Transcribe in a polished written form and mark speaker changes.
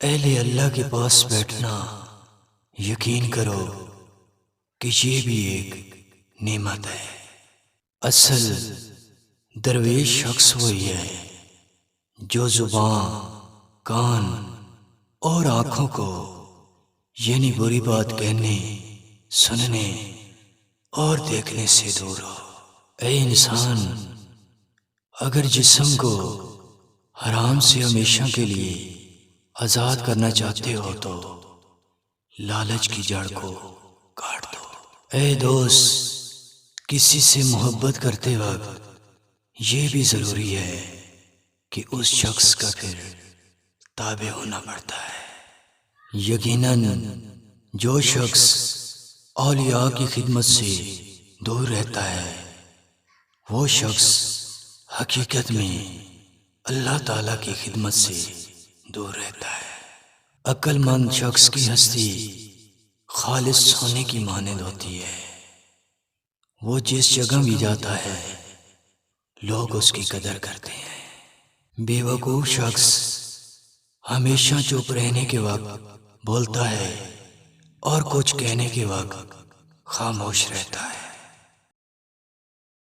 Speaker 1: اہل اللہ کے پاس بیٹھنا یقین کرو کہ یہ بھی ایک نعمت ہے۔ اصل درویش شخص وہی ہے جو زبان، کان اور آنکھوں کو یعنی بری بات کہنے، سننے اور دیکھنے سے دور ہو۔ اے انسان، اگر جسم کو حرام سے ہمیشہ کے لیے آزاد کرنا چاہتے ہو تو لالچ کی جڑ کو کاٹ دو۔ اے دوست، کسی سے محبت کرتے وقت یہ بھی ضروری ہے کہ اس شخص کا پھر تابع ہونا پڑتا ہے۔ یقیناً جو شخص اولیاء کی خدمت سے دور رہتا ہے وہ شخص حقیقت میں اللہ تعالیٰ کی خدمت سے دور رہتا ہے۔ عقل مند شخص کی ہستی خالص سونے کی مانند ہوتی ہے۔ وہ جس جگہ بھی جاتا ہے لوگ اس کی قدر کرتے ہیں۔ بے وقوف شخص ہمیشہ چپ رہنے کے وقت بولتا ہے اور کچھ کہنے کے وقت خاموش رہتا ہے۔